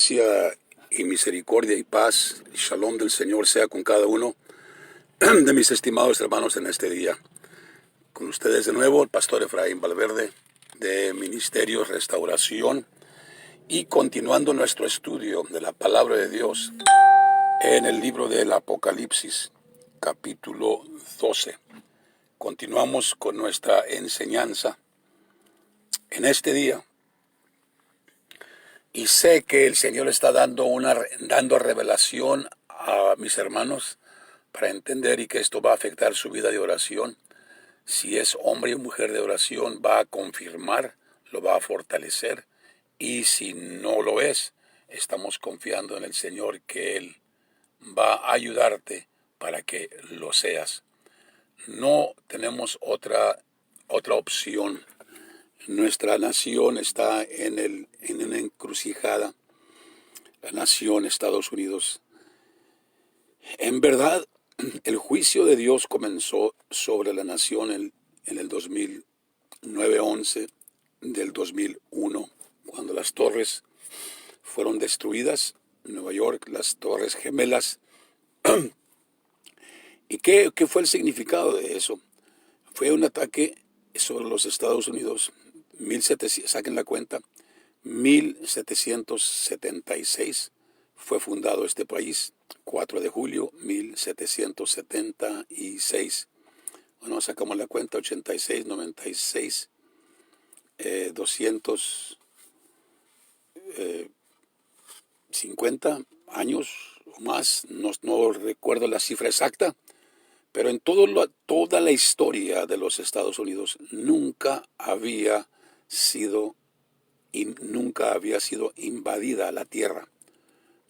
Gracia y misericordia y paz y shalom del Señor sea con cada uno de mis estimados hermanos en este día. Con ustedes de nuevo el pastor Efraín Valverde de Ministerios Restauración y continuando nuestro estudio de la palabra de Dios en el libro del Apocalipsis, capítulo 12. Continuamos con nuestra enseñanza en este día. Y sé que el Señor está dando revelación a mis hermanos para entender y que esto va a afectar su vida de oración. Si es hombre o mujer de oración, va a confirmar, lo va a fortalecer. Y si no lo es, estamos confiando en el Señor que Él va a ayudarte para que lo seas. No tenemos otra opción. Nuestra nación está en una encrucijada, la nación Estados Unidos. En verdad, el juicio de Dios comenzó sobre la nación en el 2009-11 del 2001, cuando las torres fueron destruidas, en Nueva York, las torres gemelas. ¿Y qué fue el significado de eso? Fue un ataque sobre los Estados Unidos. 1700, saquen la cuenta, 1776 fue fundado este país, 4 de julio 1776. Bueno, sacamos la cuenta, 86, 96, 250 años o más, no recuerdo la cifra exacta, pero en toda la historia de los Estados Unidos nunca había sido invadida la tierra,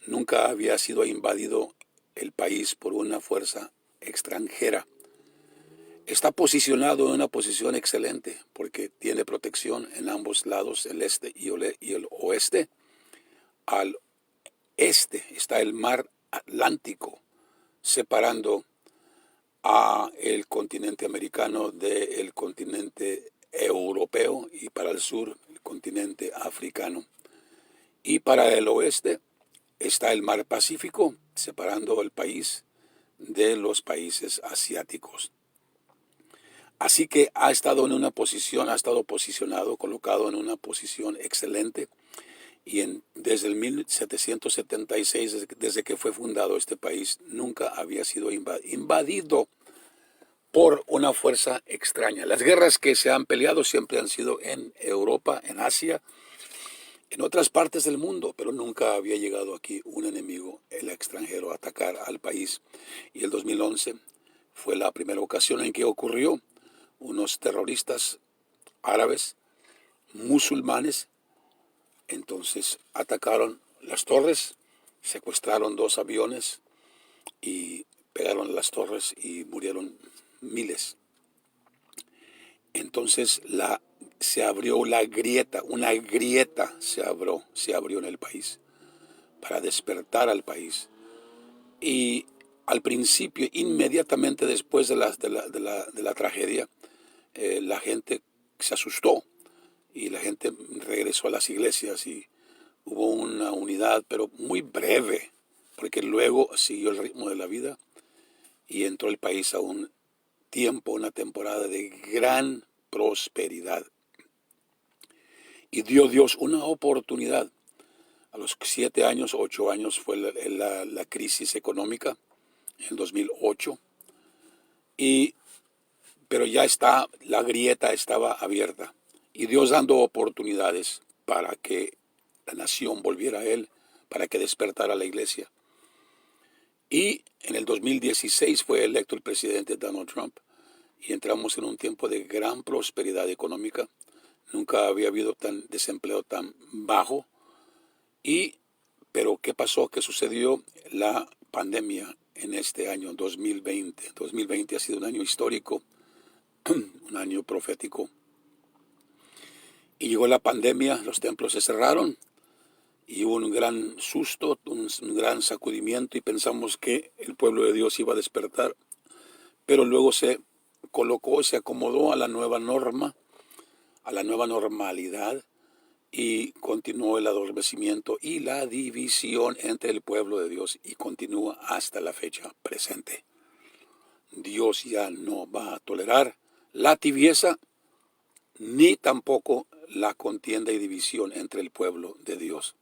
nunca había sido invadido el país por una fuerza extranjera. Está posicionado en una posición excelente porque tiene protección en ambos lados, el este y el oeste. Al este está el mar Atlántico separando a el continente americano del continente europeo, y para el sur el continente africano. Y para el oeste está el mar Pacífico separando el país de los países asiáticos. Así que ha estado posicionado, colocado en una posición excelente. Y desde el 1776, desde que fue fundado este país, nunca había sido invadido por una fuerza extraña. Las guerras que se han peleado siempre han sido en Europa, en Asia, en otras partes del mundo, pero nunca había llegado aquí un enemigo, el extranjero, a atacar al país. Y el 2011 fue la primera ocasión en que ocurrió. Unos terroristas árabes, musulmanes, entonces atacaron las torres, secuestraron 2 aviones y pegaron las torres y murieron miles. Entonces se abrió una grieta se abrió en el país para despertar al país. Y al principio, inmediatamente después de la tragedia, la gente se asustó y la gente regresó a las iglesias y hubo una unidad, pero muy breve, porque luego siguió el ritmo de la vida y entró el país a una temporada de gran prosperidad. Y dio Dios una oportunidad. A los 7 años, 8 años fue la crisis económica, en el 2008, pero ya la grieta estaba abierta. Y Dios dando oportunidades para que la nación volviera a Él, para que despertara la iglesia. Y en el 2016 fue electo el presidente Donald Trump y entramos en un tiempo de gran prosperidad económica. Nunca había habido desempleo tan bajo. Pero ¿qué pasó? ¿Qué sucedió? La pandemia en este año 2020. 2020 ha sido un año histórico, un año profético. Y llegó la pandemia, los templos se cerraron y hubo un gran susto, un gran sacudimiento y pensamos que el pueblo de Dios iba a despertar. Pero luego se acomodó a la nueva norma, a la nueva normalidad, y continuó el adormecimiento y la división entre el pueblo de Dios y continúa hasta la fecha presente. Dios ya no va a tolerar la tibieza ni tampoco la contienda y división entre el pueblo de Dios.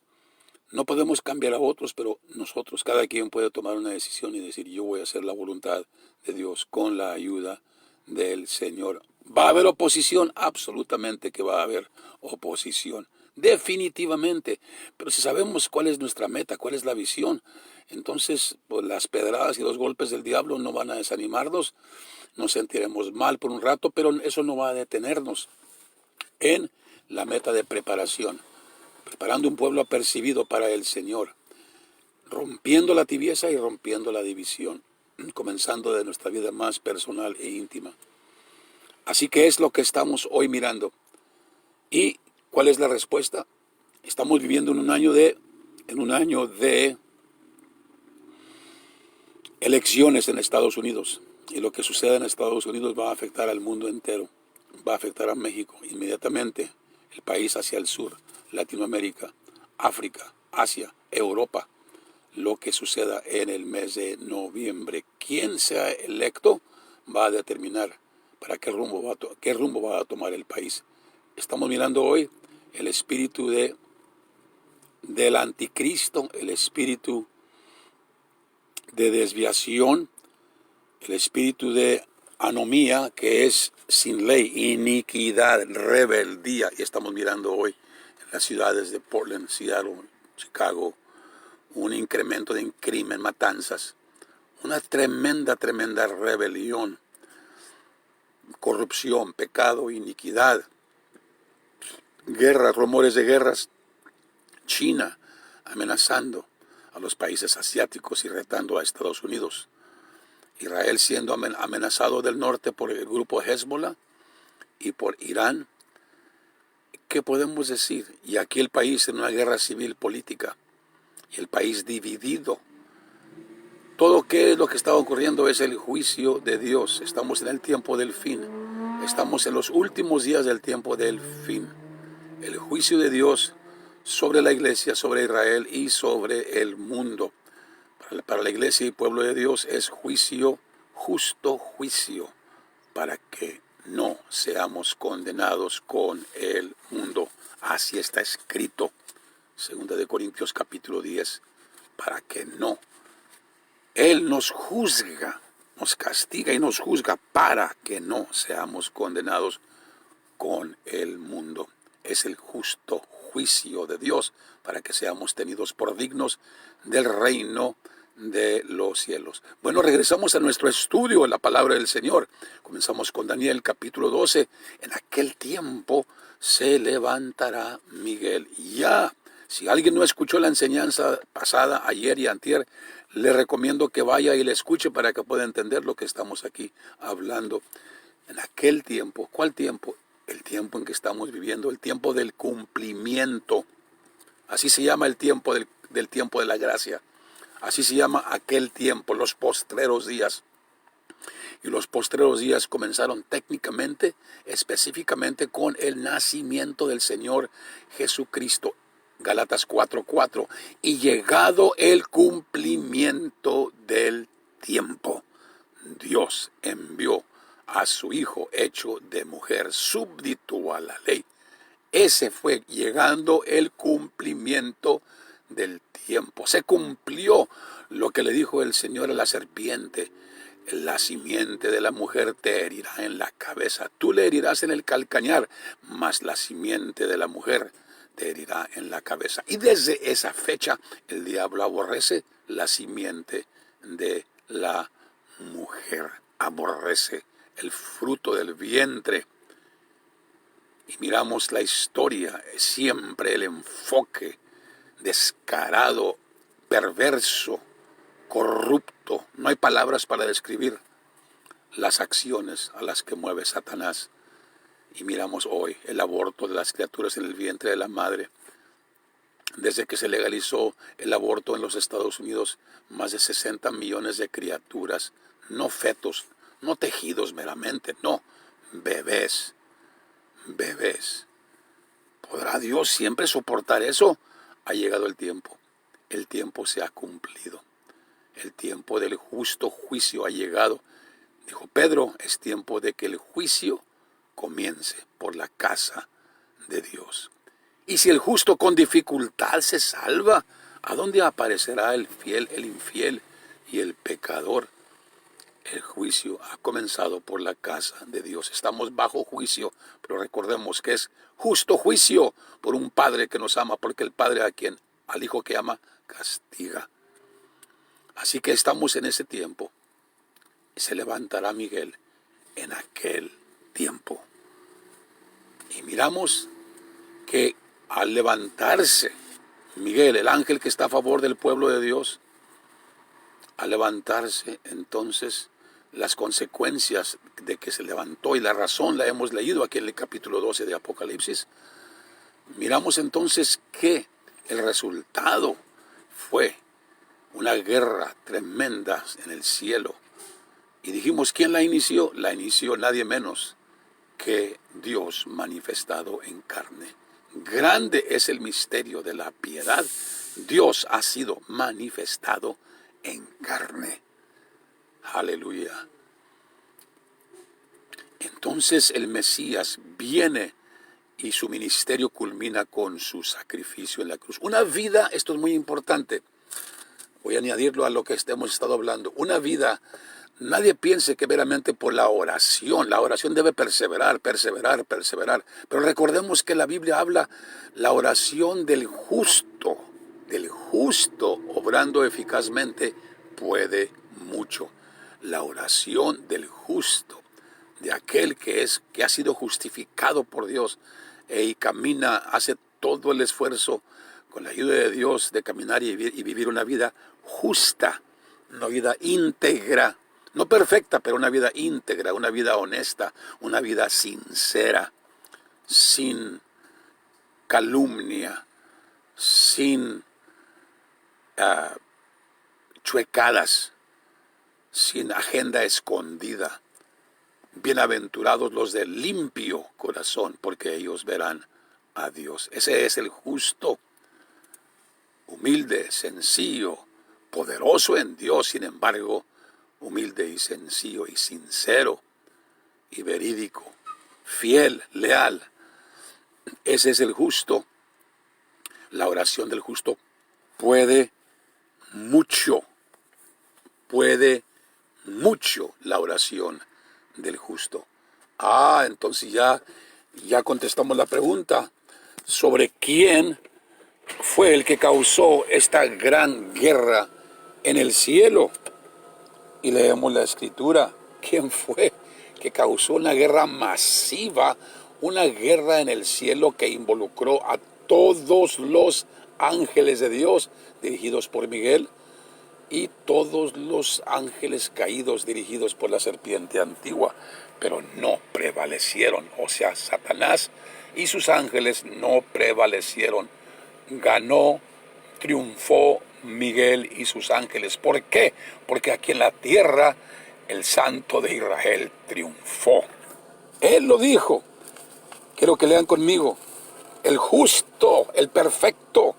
No podemos cambiar a otros, pero nosotros, cada quien puede tomar una decisión y decir, yo voy a hacer la voluntad de Dios con la ayuda del Señor. ¿Va a haber oposición? Absolutamente que va a haber oposición, definitivamente. Pero si sabemos cuál es nuestra meta, cuál es la visión, entonces pues, las pedradas y los golpes del diablo no van a desanimarnos. Nos sentiremos mal por un rato, pero eso no va a detenernos en la meta de preparación. Preparando un pueblo apercibido para el Señor, rompiendo la tibieza y rompiendo la división, comenzando de nuestra vida más personal e íntima. Así que es lo que estamos hoy mirando. ¿Y cuál es la respuesta? Estamos viviendo en un año de elecciones en Estados Unidos. Y lo que sucede en Estados Unidos va a afectar al mundo entero. Va a afectar a México inmediatamente, el país hacia el sur, Latinoamérica, África, Asia, Europa. Lo que suceda en el mes de noviembre. Quien sea electo va a determinar para qué rumbo va a tomar el país. Estamos mirando hoy el espíritu del anticristo, el espíritu de desviación, el espíritu de anomía, que es sin ley, iniquidad, rebeldía. Y estamos mirando hoy en las ciudades de Portland, Seattle, Chicago, un incremento de crimen, matanzas, una tremenda rebelión, corrupción, pecado, iniquidad, guerras, rumores de guerras, China amenazando a los países asiáticos y retando a Estados Unidos, Israel siendo amenazado del norte por el grupo Hezbollah y por Irán. ¿Qué podemos decir? Y aquí el país en una guerra civil política, y el país dividido. Todo lo que está ocurriendo es el juicio de Dios. Estamos en el tiempo del fin. Estamos en los últimos días del tiempo del fin. El juicio de Dios sobre la iglesia, sobre Israel y sobre el mundo. Para la iglesia y pueblo de Dios es juicio, justo juicio, para que no seamos condenados con el mundo. Así está escrito. 2 Corintios capítulo 10. Para que no. Él nos juzga, nos castiga y nos juzga para que no seamos condenados con el mundo. Es el justo juicio de Dios para que seamos tenidos por dignos del reino de los cielos. Bueno, regresamos a nuestro estudio en la palabra del Señor. Comenzamos con Daniel capítulo 12. En aquel tiempo se levantará Miguel. Ya, si alguien no escuchó la enseñanza pasada, ayer y antier, le recomiendo que vaya y la escuche para que pueda entender lo que estamos aquí hablando. En aquel tiempo, ¿cuál tiempo? El tiempo en que estamos viviendo, el tiempo del cumplimiento. Así se llama el tiempo del tiempo de la gracia. Así se llama aquel tiempo, los postreros días. Y los postreros días comenzaron técnicamente, específicamente con el nacimiento del Señor Jesucristo. Gálatas 4:4. Y llegado el cumplimiento del tiempo, Dios envió a su Hijo hecho de mujer, súbdito a la ley. Ese fue llegando el cumplimiento del tiempo. Se cumplió lo que le dijo el Señor a la serpiente. La simiente de la mujer te herirá en la cabeza. Tú le herirás en el calcañar, mas la simiente de la mujer te herirá en la cabeza. Y desde esa fecha el diablo aborrece la simiente de la mujer. Aborrece el fruto del vientre. Y miramos la historia, siempre el enfoque descarado, perverso, corrupto. No hay palabras para describir las acciones a las que mueve Satanás. Y miramos hoy el aborto de las criaturas en el vientre de la madre. Desde que se legalizó el aborto en los Estados Unidos, más de 60 millones de criaturas, no fetos, no tejidos meramente, no, bebés ¿Podrá Dios siempre soportar eso? Ha llegado el tiempo. El tiempo se ha cumplido. El tiempo del justo juicio ha llegado. Dijo Pedro, es tiempo de que el juicio comience por la casa de Dios. Y si el justo con dificultad se salva, ¿a dónde aparecerá el fiel, el infiel y el pecador? El juicio ha comenzado por la casa de Dios. Estamos bajo juicio, pero recordemos que es justo juicio por un Padre que nos ama, porque el Padre al Hijo que ama, castiga. Así que estamos en ese tiempo. Se levantará Miguel en aquel tiempo. Y miramos que al levantarse Miguel, el ángel que está a favor del pueblo de Dios, al levantarse, entonces las consecuencias de que se levantó y la razón la hemos leído aquí en el capítulo 12 de Apocalipsis. Miramos entonces que el resultado fue una guerra tremenda en el cielo. Y dijimos, ¿quién la inició? La inició nadie menos que Dios manifestado en carne. Grande es el misterio de la piedad. Dios ha sido manifestado en carne. Aleluya. Entonces el Mesías viene y su ministerio culmina con su sacrificio en la cruz. Una vida, esto es muy importante, voy a añadirlo a lo que hemos estado hablando, una vida, nadie piense que meramente por la oración debe perseverar, pero recordemos que la Biblia habla la oración del justo obrando eficazmente puede mucho. La oración del justo, de aquel que ha sido justificado por Dios y camina, hace todo el esfuerzo con la ayuda de Dios de caminar y vivir una vida justa, una vida íntegra, no perfecta, pero una vida íntegra, una vida honesta, una vida sincera, sin calumnia, sin chuecadas, sin agenda escondida. Bienaventurados los de limpio corazón, porque ellos verán a Dios. Ese es el justo, humilde, sencillo, poderoso en Dios, sin embargo, humilde y sencillo y sincero y verídico, fiel, leal. Ese es el justo. La oración del justo puede mucho la oración del justo. Entonces ya contestamos la pregunta sobre quién fue el que causó esta gran guerra en el cielo. Y leemos la escritura. ¿Quién fue que causó una guerra masiva, una guerra en el cielo que involucró a todos los ángeles de Dios dirigidos por Miguel y todos los ángeles caídos dirigidos por la serpiente antigua? Pero no prevalecieron, o sea, Satanás y sus ángeles no prevalecieron. Ganó, triunfó Miguel y sus ángeles. ¿Por qué? Porque aquí en la tierra el Santo de Israel triunfó. Él lo dijo. Quiero que lean conmigo. El justo, el perfecto.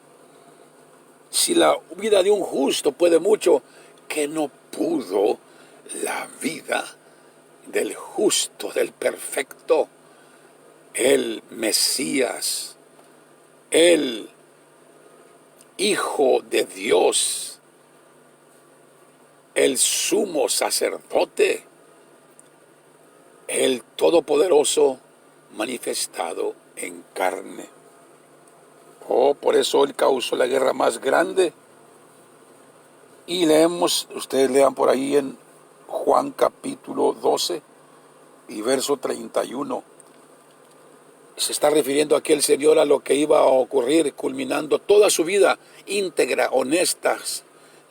Si la vida de un justo puede mucho, ¿qué no pudo la vida del justo, del perfecto? El Mesías, el Hijo de Dios, el sumo sacerdote, el Todopoderoso manifestado en carne. Por eso él causó la guerra más grande. Y ustedes lean por ahí en Juan capítulo 12 y verso 31. Se está refiriendo aquí el Señor a lo que iba a ocurrir, culminando toda su vida íntegra, honesta,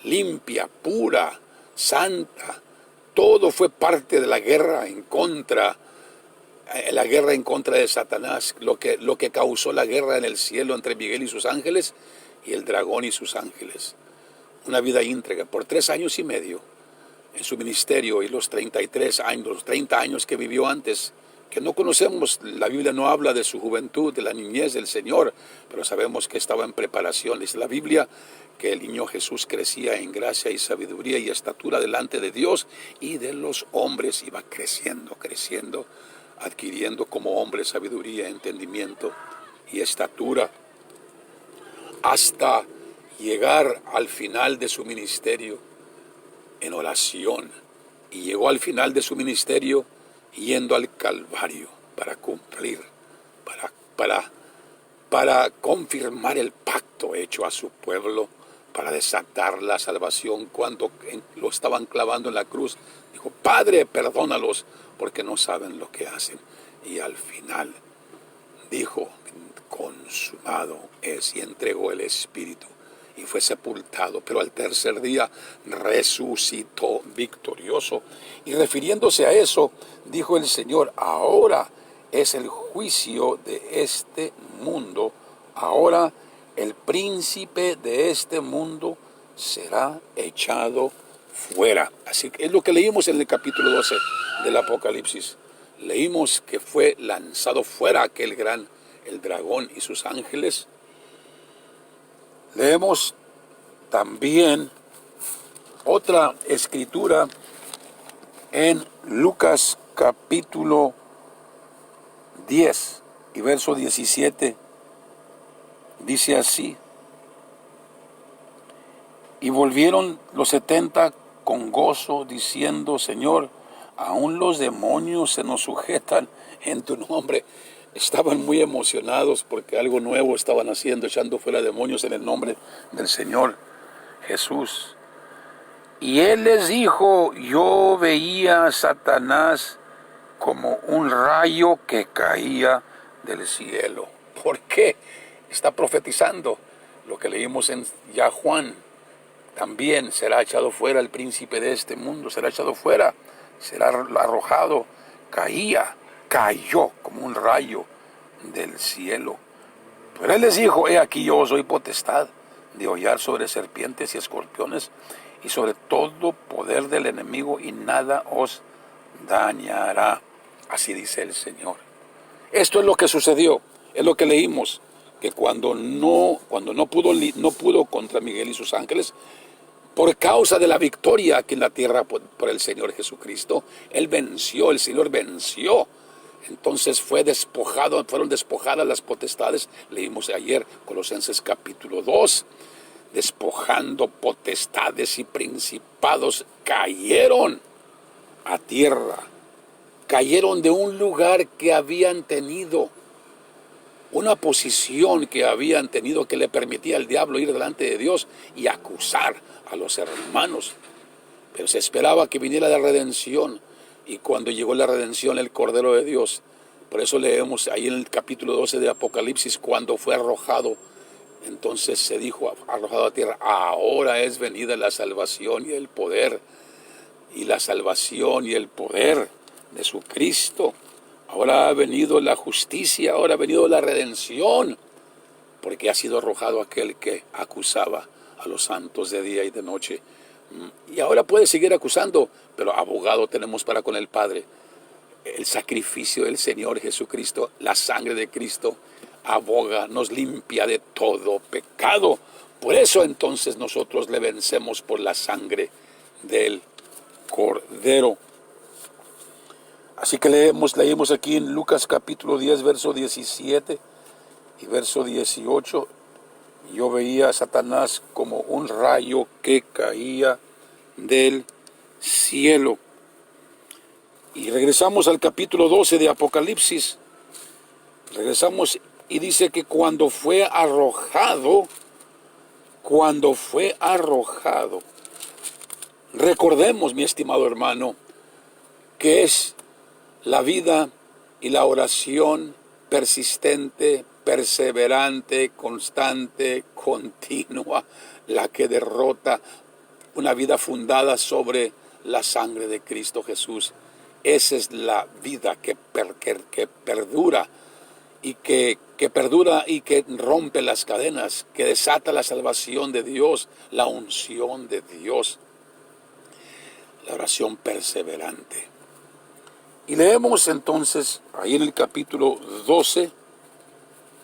limpia, pura, santa. Todo fue parte de la guerra en contra de Satanás, lo que causó la guerra en el cielo entre Miguel y sus ángeles y el dragón y sus ángeles. Una vida íntegra por 3 años y medio en su ministerio, y los 30 años que vivió antes que no conocemos. La Biblia no habla de su juventud, de la niñez del Señor, pero sabemos que estaba en preparación. Dice la Biblia que el niño Jesús crecía en gracia y sabiduría y estatura delante de Dios y de los hombres. Iba creciendo, creciendo, adquiriendo como hombre sabiduría, entendimiento y estatura, hasta llegar al final de su ministerio en oración. Y llegó al final de su ministerio yendo al Calvario para cumplir, para confirmar el pacto hecho a su pueblo, para desatar la salvación. Cuando lo estaban clavando en la cruz, dijo: Padre, perdónalos porque no saben lo que hacen. Y al final dijo: consumado es, y entregó el Espíritu y fue sepultado, pero al tercer día resucitó victorioso. Y refiriéndose a eso, dijo el Señor: ahora es el juicio de este mundo, ahora el príncipe de este mundo será echado fuera. Así que es lo que leímos en el capítulo 12 del Apocalipsis. Leímos que fue lanzado fuera el dragón y sus ángeles. Leemos también otra escritura en Lucas capítulo 10 y verso 17. Dice así: y volvieron los 70 con gozo, diciendo: Señor, aún los demonios se nos sujetan en tu nombre. Estaban muy emocionados porque algo nuevo estaban haciendo, echando fuera demonios en el nombre del Señor Jesús. Y él les dijo: yo veía a Satanás como un rayo que caía del cielo. ¿Por qué? Está profetizando lo que leímos en ya Juan. También será echado fuera el príncipe de este mundo, será echado fuera, será arrojado. Cayó como un rayo del cielo. Pero él les dijo: he aquí, yo os doy potestad de hollar sobre serpientes y escorpiones y sobre todo poder del enemigo, y nada os dañará. Así dice el Señor. Esto es lo que sucedió, es lo que leímos, que cuando no pudo contra Miguel y sus ángeles, por causa de la victoria aquí en la tierra por el Señor Jesucristo, Él venció, el Señor venció. Entonces fueron despojadas las potestades. Leímos ayer Colosenses capítulo 2, despojando potestades y principados, cayeron a tierra, cayeron de un lugar que habían tenido, una posición que habían tenido que le permitía al diablo ir delante de Dios y acusar a los hermanos. Pero se esperaba que viniera la redención, y cuando llegó la redención, el Cordero de Dios, por eso leemos ahí en el capítulo 12 de Apocalipsis, cuando fue arrojado, entonces se dijo, arrojado a tierra: ahora es venida la salvación y el poder, y la salvación y el poder de su Cristo. Ahora ha venido la justicia, ahora ha venido la redención, porque ha sido arrojado aquel que acusaba a los santos de día y de noche. Y ahora puede seguir acusando, pero abogado tenemos para con el Padre. El sacrificio del Señor Jesucristo, la sangre de Cristo, aboga, nos limpia de todo pecado. Por eso entonces nosotros le vencemos por la sangre del Cordero. Así que leímos aquí en Lucas capítulo 10, verso 17 y verso 18. Yo veía a Satanás como un rayo que caía del cielo. Y regresamos al capítulo 12 de Apocalipsis. Regresamos y dice que cuando fue arrojado, recordemos, mi estimado hermano, que es la vida y la oración persistente, perseverante, constante, continua, la que derrota, una vida fundada sobre la sangre de Cristo Jesús. Esa es la vida que perdura y que perdura y que rompe las cadenas, que desata la salvación de Dios, la unción de Dios, la oración perseverante. Y leemos entonces ahí en el capítulo 12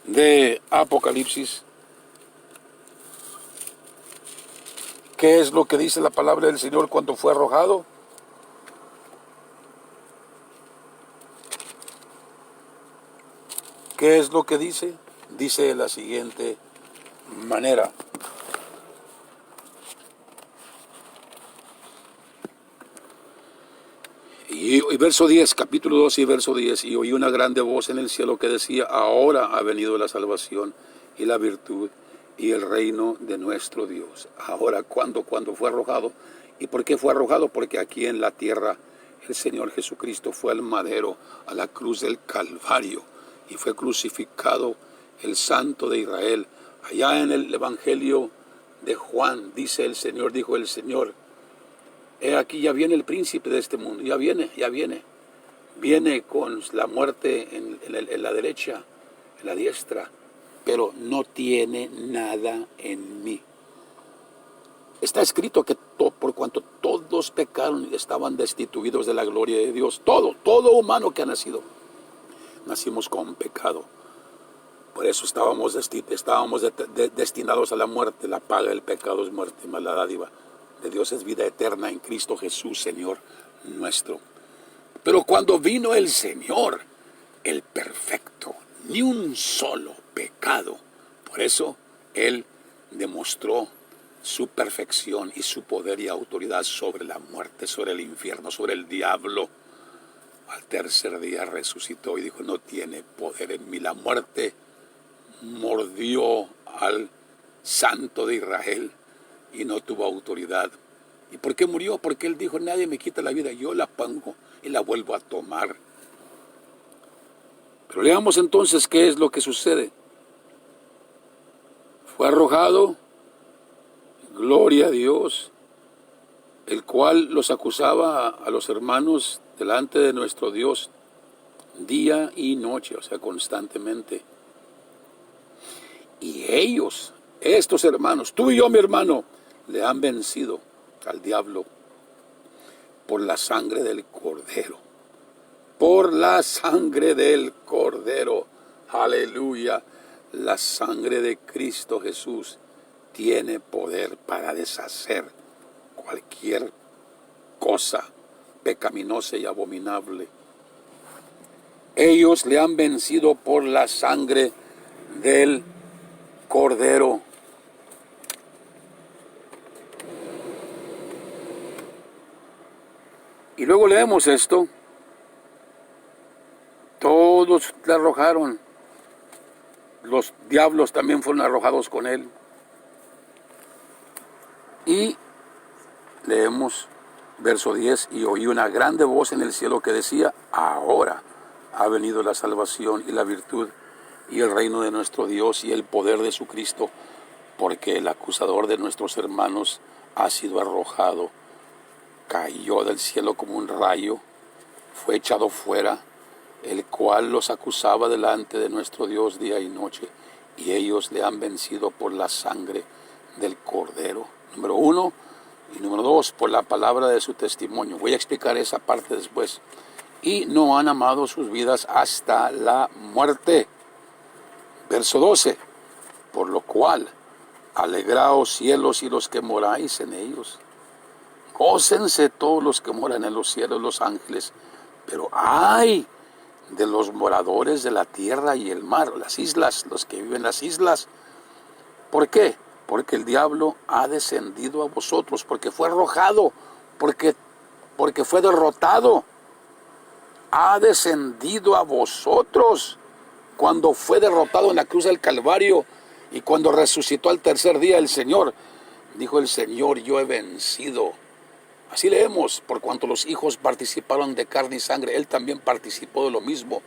de Apocalipsis, ¿qué es lo que dice la palabra del Señor cuando fue arrojado? ¿Qué es lo que dice? Dice de la siguiente manera. Y verso 10, capítulo 12 y verso 10, y oí una grande voz en el cielo que decía, ahora ha venido la salvación y la virtud y el reino de nuestro Dios. Ahora, ¿cuándo fue arrojado? ¿Y por qué fue arrojado? Porque aquí en la tierra el Señor Jesucristo fue al madero, a la cruz del Calvario, y fue crucificado el Santo de Israel. Allá en el Evangelio de Juan, dijo el Señor, he aquí ya viene el príncipe de este mundo, ya viene. Viene con la muerte en la derecha, en la diestra, pero no tiene nada en mí. Está escrito que por cuanto todos pecaron y estaban destituidos de la gloria de Dios, todo humano que ha nacido, nacimos con pecado. Por eso estábamos destinados a la muerte. La paga del pecado es muerte, mas la dádiva de Dios es vida eterna en Cristo Jesús, Señor nuestro. Pero cuando vino el Señor, el perfecto, ni un solo pecado, por eso Él demostró su perfección y su poder y autoridad sobre la muerte, sobre el infierno, sobre el diablo. Al tercer día resucitó y dijo, no tiene poder en mí. La muerte mordió al Santo de Israel y no tuvo autoridad. ¿Y por qué murió? Porque Él dijo, nadie me quita la vida, yo la pongo y la vuelvo a tomar. Pero leamos entonces qué es lo que sucede. Fue arrojado, gloria a Dios, el cual los acusaba a los hermanos delante de nuestro Dios día y noche, o sea, constantemente. Y ellos, estos hermanos, tú y yo, mi hermano, le han vencido al diablo por la sangre del Cordero. Por la sangre del Cordero. Aleluya. La sangre de Cristo Jesús tiene poder para deshacer cualquier cosa pecaminosa y abominable. Ellos le han vencido por la sangre del Cordero. Y luego leemos esto. Todos le arrojaron. Los diablos también fueron arrojados con él. Y leemos verso 10. Y oí una grande voz en el cielo que decía, ahora ha venido la salvación y la virtud y el reino de nuestro Dios y el poder de su Cristo, porque el acusador de nuestros hermanos ha sido arrojado. Cayó del cielo como un rayo, fue echado fuera, el cual los acusaba delante de nuestro Dios día y noche, y ellos le han vencido por la sangre del Cordero. Número 1, y número 2, por la palabra de su testimonio. Voy a explicar esa parte después. Y no han amado sus vidas hasta la muerte. Verso 12, por lo cual, alegraos cielos y los que moráis en ellos. Gócense todos los que moran en los cielos, los ángeles, pero ¡ay! De los moradores de la tierra y el mar, las islas, los que viven en las islas. ¿Por qué? Porque el diablo ha descendido a vosotros, porque fue arrojado, porque fue derrotado. Ha descendido a vosotros cuando fue derrotado en la cruz del Calvario y cuando resucitó al tercer día el Señor. Dijo el Señor, yo he vencido. Así leemos, por cuanto los hijos participaron de carne y sangre, Él también participó de lo mismo,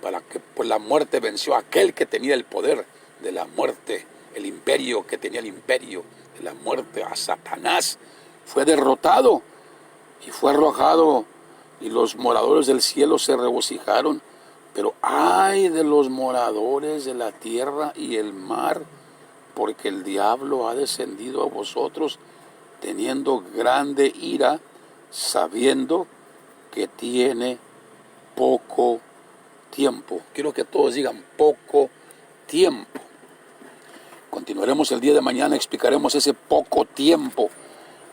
para que por la muerte venció a aquel que tenía el poder de la muerte, el imperio que tenía el imperio de la muerte, a Satanás. Fue derrotado y fue arrojado, y los moradores del cielo se regocijaron, pero ay de los moradores de la tierra y el mar, porque el diablo ha descendido a vosotros, teniendo grande ira, sabiendo que tiene poco tiempo. Quiero que todos digan poco tiempo. Continuaremos el día de mañana, explicaremos ese poco tiempo.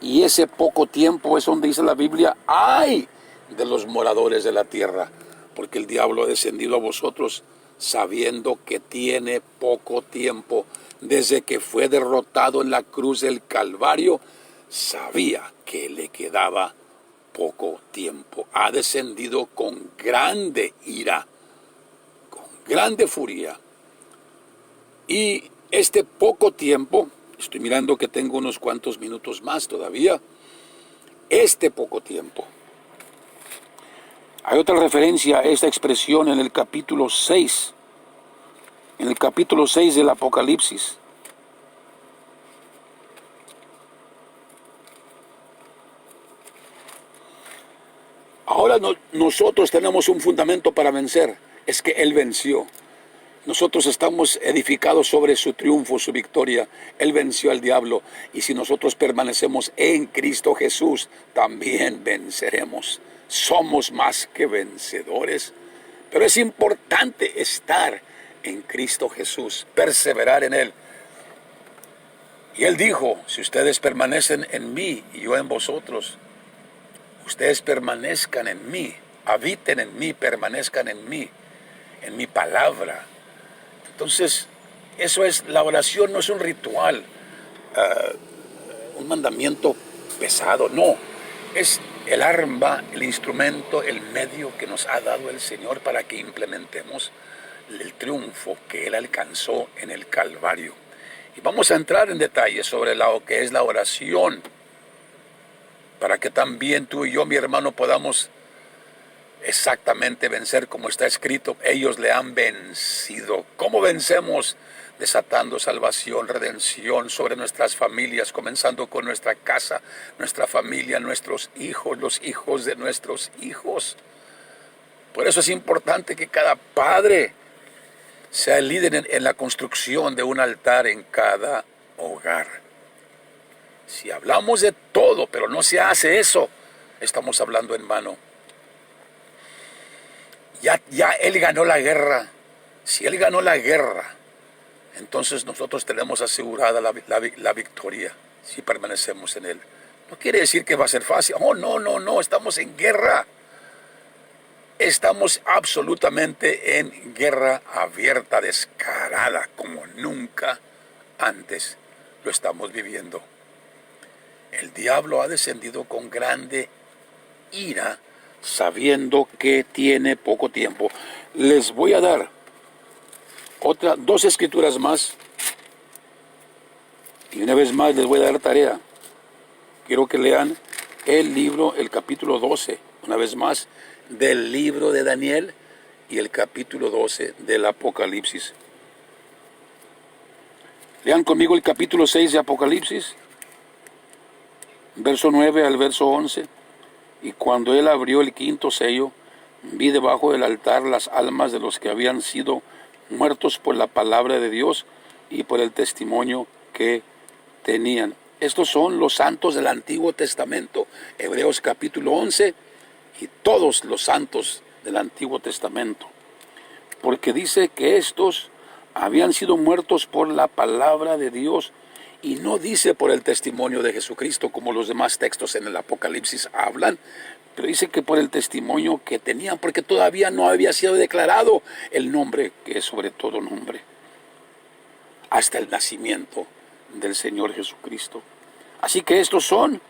Y ese poco tiempo es donde dice la Biblia, ¡ay de los moradores de la tierra! Porque el diablo ha descendido a vosotros sabiendo que tiene poco tiempo. Desde que fue derrotado en la cruz del Calvario, sabía que le quedaba poco tiempo. Ha descendido con grande ira, con grande furia. Y este poco tiempo, estoy mirando que tengo unos cuantos minutos más todavía, este poco tiempo. Hay otra referencia a esta expresión en el capítulo 6, en el capítulo 6 del Apocalipsis. Ahora nosotros tenemos un fundamento para vencer, es que Él venció. Nosotros estamos edificados sobre su triunfo, su victoria. Él venció al diablo. Y si nosotros permanecemos en Cristo Jesús, también venceremos. Somos más que vencedores. Pero es importante estar en Cristo Jesús, perseverar en Él. Y Él dijo, si ustedes permanecen en mí y yo en vosotros, ustedes permanezcan en mí, habiten en mí, permanezcan en mi palabra. Entonces, eso es, la oración no es un ritual, un mandamiento pesado, no. Es el arma, el instrumento, el medio que nos ha dado el Señor para que implementemos el triunfo que Él alcanzó en el Calvario. Y vamos a entrar en detalle sobre lo que es la oración, para que también tú y yo, mi hermano, podamos exactamente vencer como está escrito. Ellos le han vencido. ¿Cómo vencemos? Desatando salvación, redención sobre nuestras familias, comenzando con nuestra casa, nuestra familia, nuestros hijos, los hijos de nuestros hijos. Por eso es importante que cada padre sea el líder en la construcción de un altar en cada hogar. Si hablamos de todo, pero no se hace eso, estamos hablando en vano. Ya Él ganó la guerra. Si Él ganó la guerra, entonces nosotros tenemos asegurada la victoria si permanecemos en Él. No quiere decir que va a ser fácil. Oh, no, estamos en guerra. Estamos absolutamente en guerra abierta, descarada, como nunca antes lo estamos viviendo. El diablo ha descendido con grande ira, sabiendo que tiene poco tiempo. Les voy a dar dos escrituras más. Y una vez más les voy a dar tarea. Quiero que lean el libro, el capítulo 12, una vez más, del libro de Daniel y el capítulo 12 del Apocalipsis. Lean conmigo el capítulo 6 de Apocalipsis, verso 9 al verso 11. Y cuando él abrió el quinto sello, vi debajo del altar las almas de los que habían sido muertos por la palabra de Dios y por el testimonio que tenían. Estos son los santos del Antiguo Testamento, Hebreos capítulo 11, y todos los santos del Antiguo Testamento. Porque dice que estos habían sido muertos por la palabra de Dios, y no dice por el testimonio de Jesucristo, como los demás textos en el Apocalipsis hablan, pero dice que por el testimonio que tenían, porque todavía no había sido declarado el nombre que es sobre todo nombre, hasta el nacimiento del Señor Jesucristo. Así que estos son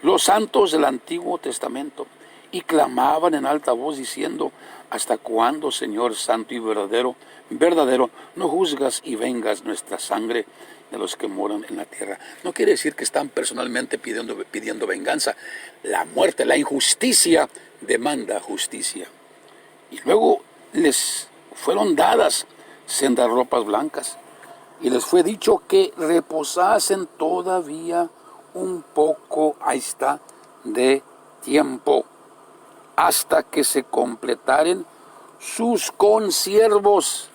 los santos del Antiguo Testamento, y clamaban en alta voz diciendo: ¿hasta cuándo, Señor santo y verdadero, no juzgas y vengas nuestra sangre de los que moran en la tierra? No quiere decir que están personalmente pidiendo venganza. La muerte, la injusticia demanda justicia. Y luego les fueron dadas sendas ropas blancas, y les fue dicho que reposasen todavía un poco, ahí está, de tiempo, hasta que se completaren sus consiervos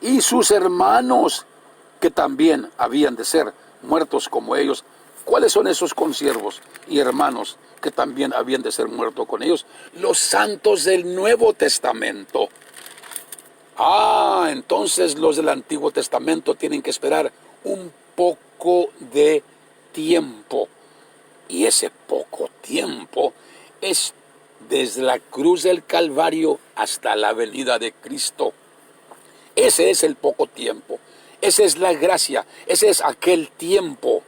y sus hermanos, que también habían de ser muertos como ellos. ¿Cuáles son esos consiervos y hermanos que también habían de ser muertos con ellos, los santos del Nuevo Testamento. Entonces los del Antiguo Testamento tienen que esperar un poco de tiempo. Y ese poco tiempo es desde la cruz del Calvario hasta la venida de Cristo. Ese es el poco tiempo. Esa es la gracia. Ese es aquel tiempo.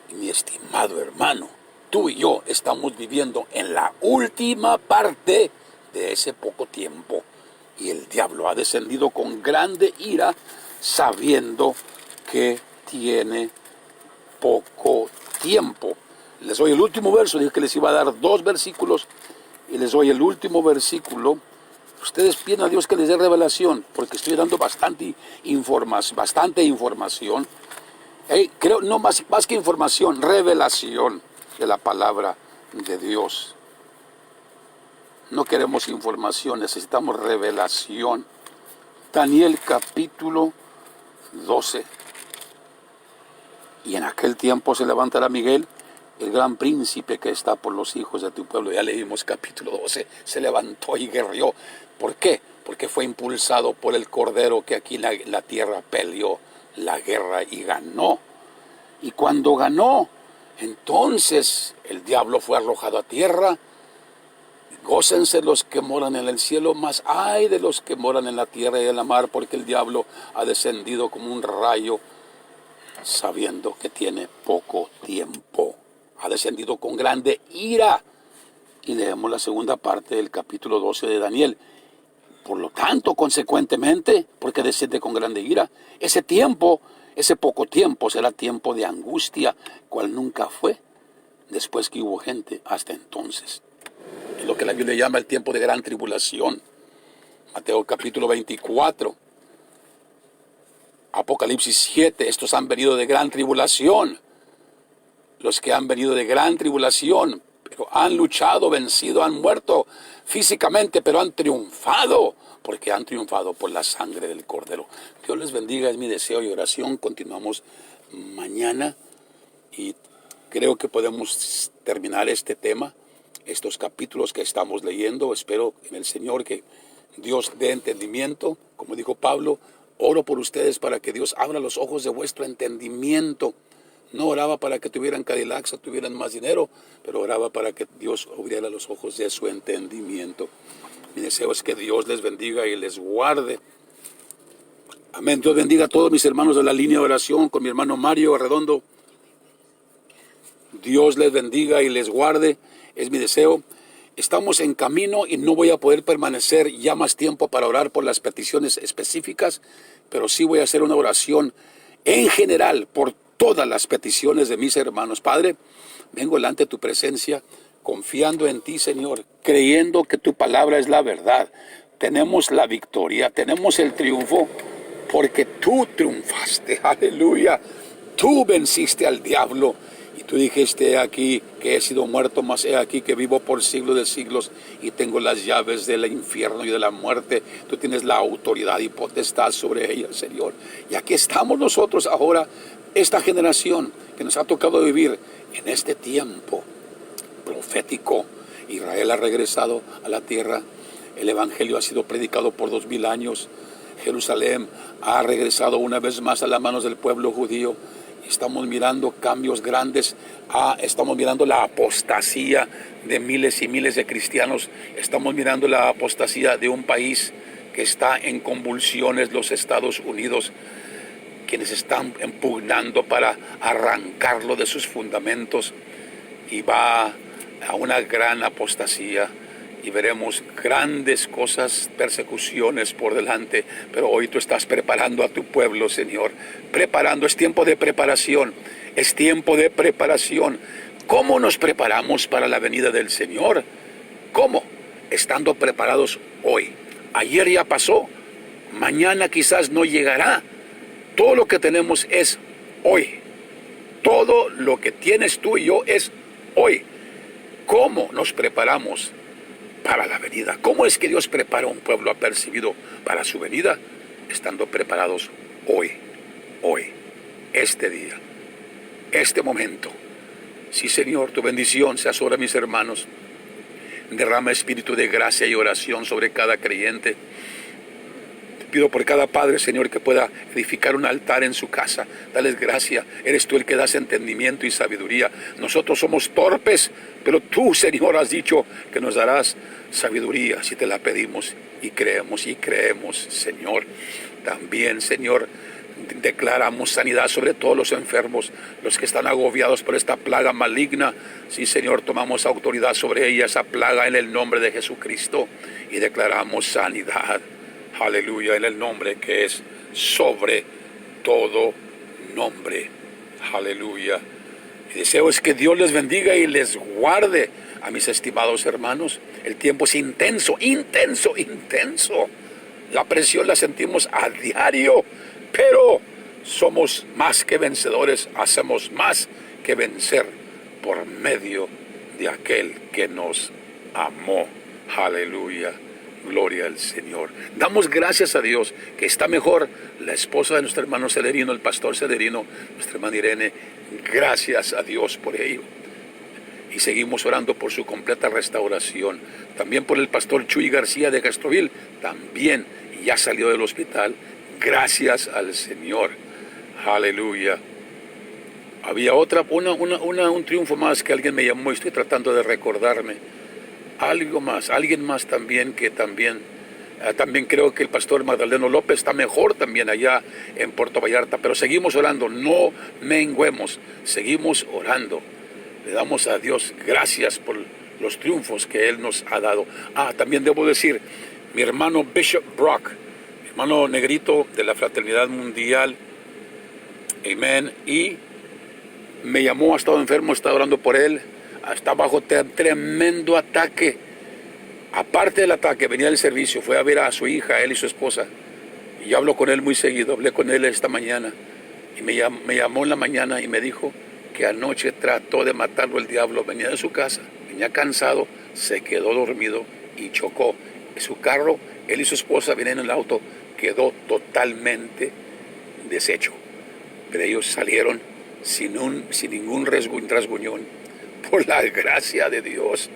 Y mi estimado hermano, tú y yo estamos viviendo en la última parte de ese poco tiempo. Y el diablo ha descendido con grande ira, sabiendo que tiene poco tiempo. Les doy el último verso. Dije que les iba a dar 2 versículos y les doy el último versículo. Ustedes piden a Dios que les dé revelación, porque estoy dando bastante información. Creo, no más que información, revelación de la palabra de Dios. No queremos información, necesitamos revelación. Daniel capítulo 12. Y en aquel tiempo se levantará Miguel, el gran príncipe que está por los hijos de tu pueblo. Ya leímos capítulo 12, se levantó y guerreó. ¿Por qué? Porque fue impulsado por el Cordero que aquí en la tierra peleó la guerra y ganó. Y cuando ganó, entonces el diablo fue arrojado a tierra. Gócense los que moran en el cielo, mas ay de los que moran en la tierra y en la mar, porque el diablo ha descendido como un rayo, sabiendo que tiene poco tiempo. Ha descendido con grande ira. Y leemos la segunda parte del capítulo 12 de Daniel. Por lo tanto, consecuentemente, porque desciende con grande ira, ese tiempo, ese poco tiempo será tiempo de angustia, cual nunca fue después que hubo gente hasta entonces. Es lo que la Biblia llama el tiempo de gran tribulación. Mateo capítulo 24. Apocalipsis 7. Estos han venido de gran tribulación. Los que han venido de gran tribulación, pero han luchado, vencido, han muerto físicamente, pero han triunfado, porque han triunfado por la sangre del Cordero. Dios les bendiga, es mi deseo y oración. Continuamos mañana y creo que podemos terminar este tema, estos capítulos que estamos leyendo. Espero en el Señor que Dios dé entendimiento. Como dijo Pablo, oro por ustedes para que Dios abra los ojos de vuestro entendimiento. No oraba para que tuvieran Cadillacs o tuvieran más dinero, pero oraba para que Dios abriera los ojos de su entendimiento. Mi deseo es que Dios les bendiga y les guarde. Amén. Dios bendiga a todos mis hermanos de la línea de oración, con mi hermano Mario Arredondo. Dios les bendiga y les guarde. Es mi deseo. Estamos en camino y no voy a poder permanecer ya más tiempo para orar por las peticiones específicas, pero sí voy a hacer una oración en general por todas las peticiones de mis hermanos. Padre, vengo delante de tu presencia, confiando en ti, Señor, creyendo que tu palabra es la verdad. Tenemos la victoria, tenemos el triunfo, porque tú triunfaste, aleluya. Tú venciste al diablo y tú dijiste: he aquí que he sido muerto, mas he aquí que vivo por siglos de siglos y tengo las llaves del infierno y de la muerte. Tú tienes la autoridad y potestad sobre ella, Señor. Y aquí estamos nosotros ahora, esta generación que nos ha tocado vivir en este tiempo profético. Israel ha regresado a la tierra, el evangelio ha sido predicado por 2000 años, Jerusalén ha regresado una vez más a las manos del pueblo judío. Estamos mirando cambios grandes, estamos mirando la apostasía de miles y miles de cristianos, estamos mirando la apostasía de un país que está en convulsiones, los Estados Unidos, quienes están impugnando para arrancarlo de sus fundamentos, y va a una gran apostasía y veremos grandes cosas, persecuciones por delante. Pero hoy tú estás preparando a tu pueblo, Señor, preparando. Es tiempo de preparación, es tiempo de preparación. ¿Cómo nos preparamos para la venida del Señor? ¿Cómo? Estando preparados hoy. Ayer ya pasó, mañana quizás no llegará. Todo lo que tenemos es hoy. Todo lo que tienes tú y yo es hoy. ¿Cómo nos preparamos para la venida? ¿Cómo es que Dios prepara a un pueblo apercibido para su venida? Estando preparados hoy, este día, este momento. Sí, Señor, tu bendición sea sobre mis hermanos. Derrama espíritu de gracia y oración sobre cada creyente. Pido por cada padre, Señor, que pueda edificar un altar en su casa. Dales gracia. Eres tú el que das entendimiento y sabiduría. Nosotros somos torpes, pero tú, Señor, has dicho que nos darás sabiduría si te la pedimos. Y creemos, Señor. También, Señor, declaramos sanidad sobre todos los enfermos, los que están agobiados por esta plaga maligna. Sí, Señor, tomamos autoridad sobre ella, esa plaga, en el nombre de Jesucristo, y declaramos sanidad. Aleluya, en el nombre que es sobre todo nombre. Aleluya. Mi deseo es que Dios les bendiga y les guarde a mis estimados hermanos. El tiempo es intenso. La presión la sentimos a diario, pero somos más que vencedores, hacemos más que vencer por medio de aquel que nos amó. Aleluya. Gloria al Señor. Damos gracias a Dios que está mejor la esposa de nuestro hermano Celerino, el pastor Celerino, nuestra hermana Irene. Gracias a Dios por ello. Y seguimos orando por su completa restauración. También por el pastor Chuy García de Castroville. También ya salió del hospital. Gracias al Señor. Aleluya. Había un triunfo más que alguien me llamó y estoy tratando de recordarme. Alguien más también que también creo que el pastor Magdaleno López está mejor también allá en Puerto Vallarta, pero seguimos orando, no menguemos, seguimos orando. Le damos a Dios gracias por los triunfos que Él nos ha dado. También debo decir, mi hermano Bishop Brock, mi hermano negrito de la Fraternidad Mundial, amén, y me llamó, ha estado enfermo, está orando por él. Está bajo tremendo ataque. Aparte del ataque, venía del servicio, fue a ver a su hija, él y su esposa. Y yo hablo con él muy seguido, hablé con él esta mañana. Y me llamó en la mañana y me dijo que anoche trató de matarlo el diablo. Venía de su casa, venía cansado, se quedó dormido y chocó. Su carro, él y su esposa vienen en el auto, quedó totalmente deshecho. Pero ellos salieron sin ningún rasguñón. Por la gracia de Dios,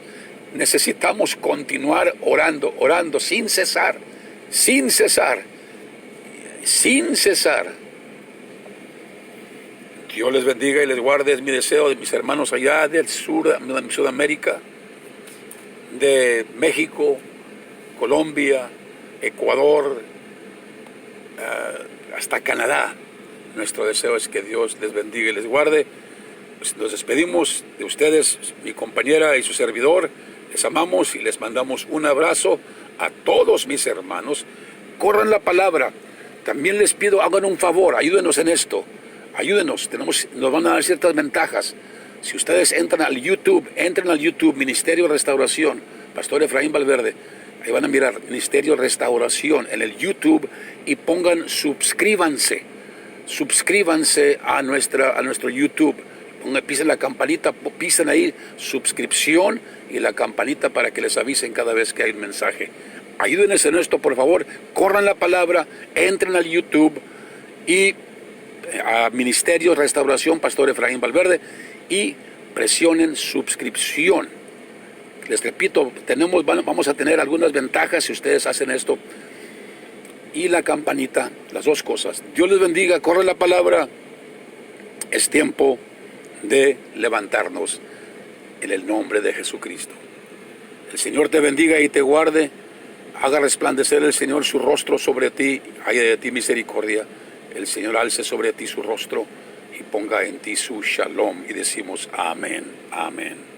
necesitamos continuar orando sin cesar. Dios les bendiga y les guarde, es mi deseo de mis hermanos allá del sur, de Sudamérica, de México, Colombia, Ecuador, hasta Canadá. Nuestro deseo es que Dios les bendiga y les guarde. Nos despedimos de ustedes, mi compañera y su servidor. Les amamos y les mandamos un abrazo a todos mis hermanos. Corran la palabra. También les pido, hagan un favor, ayúdenos en esto. Ayúdenos, nos van a dar ciertas ventajas. Si ustedes entran al YouTube, Ministerio Restauración, Pastor Efraín Valverde. Ahí van a mirar Ministerio Restauración en el YouTube y pongan suscríbanse a nuestro YouTube. Pisen la campanita, pisen ahí suscripción y la campanita para que les avisen cada vez que hay un mensaje. Ayúdenles en esto, por favor. Corran la palabra, entren al YouTube y a Ministerio Restauración, Pastor Efraín Valverde, y presionen suscripción. Les repito, vamos a tener algunas ventajas si ustedes hacen esto. Y la campanita, las dos cosas. Dios les bendiga, corran la palabra. Es tiempo de levantarnos en el nombre de Jesucristo. El Señor te bendiga y te guarde. Haga resplandecer el Señor su rostro sobre ti, haya de ti misericordia. El Señor alce sobre ti su rostro y ponga en ti su shalom. Y decimos amén, amén.